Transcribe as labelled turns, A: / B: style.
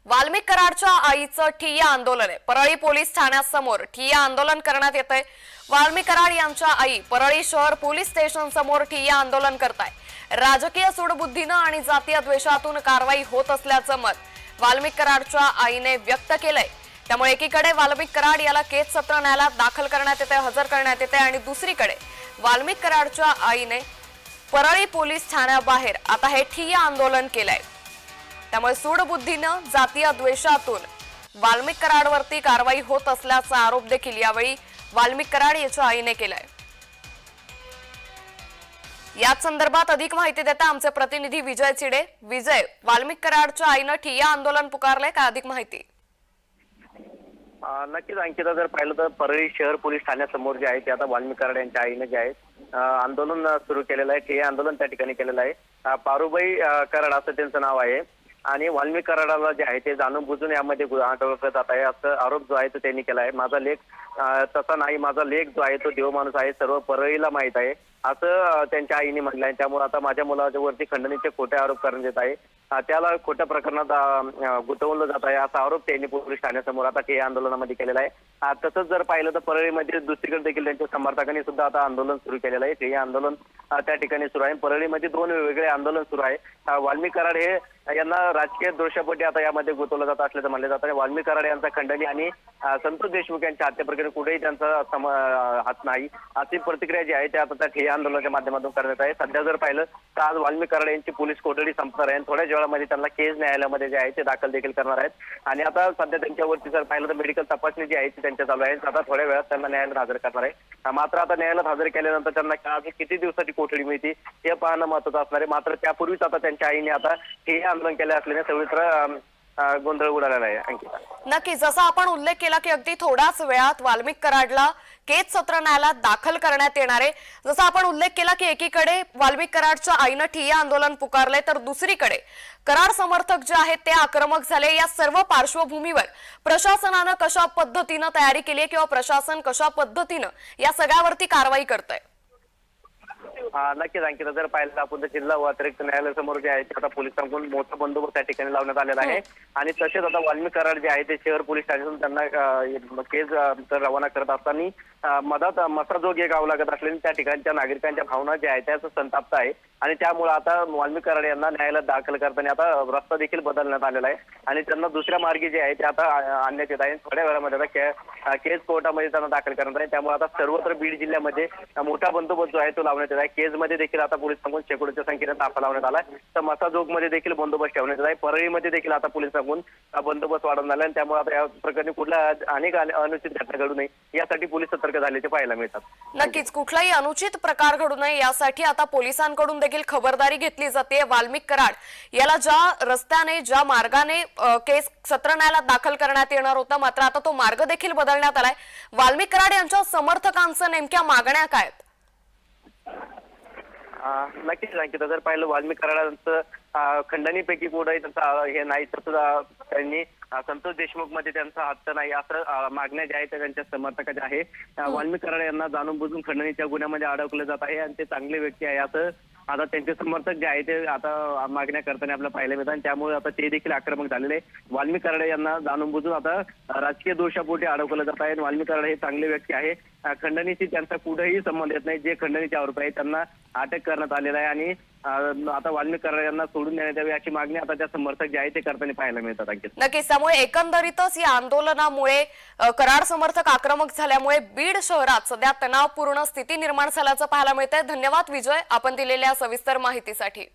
A: वाल्मिक कराडच्या आईचं ठिय्या आंदोलन आहे। परळी पोलीस ठाण्यासमोर ठिय्या आंदोलन करण्यात येतंय। वाल्मिक कराड यांच्या आई परळी शहर पोलीस स्टेशन समोर ठिय्या आंदोलन करताय। राजकीय सूडबुद्धीनं आणि जातीय द्वेषातून कारवाई होत असल्याचं मत वाल्मिक कराडच्या आईने व्यक्त केलंय। त्यामुळे एकीकडे वाल्मिक कराड याला केस सत्र न्यायालयात दाखल करण्यात येते, हजर करण्यात येते आणि दुसरीकडे वाल्मिक कराडच्या आईने परळी पोलीस ठाण्याबाहेर आता हे ठिय्या आंदोलन केलंय। त्यामुळे सूडबुद्धीनं जातीय द्वेषातून वाल्मिक कराडवरती कारवाई होत असल्याचा आरोप देखील यावेळी वाल्मिक कराड याच्या आईने केलाय। याच संदर्भात अधिक माहिती देता आमचे प्रतिनिधी विजय चिडे। विजय, वाल्मिक कराडच्या आईने ठिय्या आंदोलन पुकारलंय, काय अधिक माहिती?
B: नक्कीच अंकिता, जर पाहिलं तर परळी शहर पोलीस ठाण्यासमोर जे आहे ते आता वाल्मिक कराड यांच्या आईने जे आहे आंदोलन सुरू केलेलं आहे। ठिय्या आंदोलन त्या ठिकाणी केलेलं आहे। पारुबाई कराड असं त्यांचं नाव आहे आणि वाल्मिक कराडाला जे आहे ते जाणून बुजून यामध्ये अटक जात आहे असं आरोप जो आहे तो त्यांनी केला आहे। माझा लेख तसा नाही, माझा लेख जो आहे तो देव माणूस आहे, सर्व परळीला माहित आहे असं त्यांच्या आईने म्हटलं आहे। त्यामुळे आता माझ्या मुलावरती खंडणीचे खोटे आरोप करण्यात येत आहे, त्याला खोट्या प्रकरणात गुंतवलं जात आहे असा आरोप त्यांनी पोलीस ठाण्यासमोर आता ठिय्या आंदोलनामध्ये केलेला आहे। तसंच जर पाहिलं तर परळीमध्ये दुसरीकडे देखील त्यांच्या समर्थकांनी सुद्धा आता आंदोलन सुरू केलेलं आहे। ठिय्या आंदोलन त्या ठिकाणी सुरू आहे। परळीमध्ये दोन वेगवेगळे आंदोलन सुरू आहे। वाल्मिक कराड हे यांना राजकीय दोषापोटी आता यामध्ये गुंतवलं जात असल्याचं म्हणलं जातं। वाल्मिक कराड यांचा खंडणी आणि संतोष देशमुख यांच्या हत्येप्रकरणी कुठेही त्यांचा हात नाही अशी प्रतिक्रिया जी आहे ते आता त्या ठिय्या आंदोलनाच्या माध्यमातून करण्यात आहे। सध्या जर पाहिलं तर आज वाल्मिक कराड यांची पोलीस कोठडी संपणार आहे। थोड्याच वेळामध्ये त्यांना केस न्यायालयामध्ये जे आहे ते दाखल देखील करणार आहेत आणि आता सध्या त्यांच्यावरती जर पाहिलं तर मेडिकल तपासणी जी आहे ती त्यांच्या चालू आहे। आता थोड्या वेळात त्यांना न्यायालयात हजर करणार आहे। मात्र आता न्यायालयात हजर केल्यानंतर त्यांना अजून किती दिवसाची कोठडी मिळते हे पाहणं महत्त्वाचं असणार आहे। मात्र त्यापूर्वीच आता त्यांच्या आईने आता ठिय्या आंदोलन केले असल्याने सर्वत्र गोंधळ उडालेला आहे। अंकिता,
A: नक्कीच जसा आपण उल्लेख केला की अगदी थोड्याच वेळात वाल्मिक कराडला केस सत्र न्यायालयात दाखल करण्यात येणार आहे। जसा आपण उल्लेख केला की एकीकडे वाल्मिक कराडच्या आईने ठिय्या आंदोलन पुकारले तर दुसरीकडे कराड समर्थक जे आहेत ते आक्रमक झाले। या सर्व पार्श्वभूमीवर प्रशासनाने कशा पद्धतीने तयारी केली आहे किंवा प्रशासन कशा पद्धतीने या सगळ्यावरती कारवाई करतंय?
B: नक्कीच अंकिता, जर पाहिलं आपण तर जिल्हा व अतिरिक्त न्यायालयासमोर जे आहे ते आता पोलिसांकडून मोठा बंदोबस्त त्या ठिकाणी लावण्यात आलेला आहे आणि तसेच आता वाल्मिक कराड जे आहे ते शहर पोलीस ठाण्यातून त्यांना केस रवाना करत असताना मधात मसाजोग हे गाव लागत असल्याने त्या ठिकाणच्या नागरिकांच्या भावना ज्या आहेत त्या संताप्त आहे आणि त्यामुळे आता वाल्मिक कराड यांना न्यायालयात दाखल करताना आता रस्ता देखील बदलण्यात आलेला आहे आणि त्यांना दुसऱ्या मार्गी जे आहे ते आता आणण्यात येत आहे। थोड्या वेळामध्ये आता केस कोर्टामध्ये त्यांना दाखल करण्यात आहे। त्यामुळे आता सर्वत्र बीड जिल्ह्यामध्ये मोठा बंदोबस्त जो आहे तो लावण्यात येत आहे। केजमध्ये देखील आता पोलिसांकडून शेकडोच्या संख्येने ताफा लावण्यात आला तर मसाजोगमध्ये देखील बंदोबस्त ठेवण्यात येत आहे। परळीमध्ये देखील आता पोलिसांकडून बंदोबस्त वाढवण्यात आला आणि त्यामुळे आता या प्रकरणी कुठल्या अनेक अनुचित घटना घडू नये यासाठी पोलीस सतर्क झाल्याचे पाहायला मिळतात।
A: नक्कीच कुठलाही अनुचित प्रकार घडू नये यासाठी आता पोलिसांकडून देखील खबरदारी घेतली जाते। वाल्मिक कराड याला ज्या रस्त्याने ज्या मार्गाने केस सत्र न्यायालयात दाखल करण्यात येणार होता मात्र आता तो मार्ग देखील बदलण्यात आलाय। वाल्मिक कराड यांच्या समर्थकांचं नेमक्या मागण्या काय आहेत?
B: नक्कीच अंकिता, जर पाहिलं वाल्मिक कराडांचं खंडणीपैकी कुठेही त्यांचा हे नाही तर त्यांनी संतोष देशमुख मध्ये त्यांचा हक्क नाही असं मागण्या ज्या आहेत त्यांच्या समर्थकाच्या आहे। वाल्मिक कराड यांना जाणून बुजून खंडणीच्या गुन्ह्यामध्ये अडकलं जात आहे आणि ते चांगले व्यक्ती आहे असं आता त्यांचे समर्थक जे आहे ते आता मागण्या करताना आपल्याला पाहायला मिळतात। त्यामुळे आता ते देखील आक्रमक झालेले आहे। वाल्मिक कराड यांना जाणून बुजून आता राजकीय दोषापोटी अडकवलं जात आहे। वाल्मिक कराड हे चांगले व्यक्ती आहे, खंडणीशी त्यांचा कुठेही संबंध येत नाही। जे खंडणीचे आरोप आहेत त्यांना अटक करण्यात आलेला आहे आणि आता वाल्मिक कराड यांना सोडून देण्यात यावी अशी मागणी आता त्या समर्थक जे आहे ते करताना पाहायला मिळतात।
A: नक्कीच त्यामुळे एकंदरीतच या आंदोलनामुळे कराड समर्थक आक्रमक झाल्यामुळे बीड शहरात सध्या तणावपूर्ण स्थिती निर्माण झाल्याचं पाहायला मिळतंय। धन्यवाद विजय, आपण दिलेल्या सविस्तर माहितीसाठी।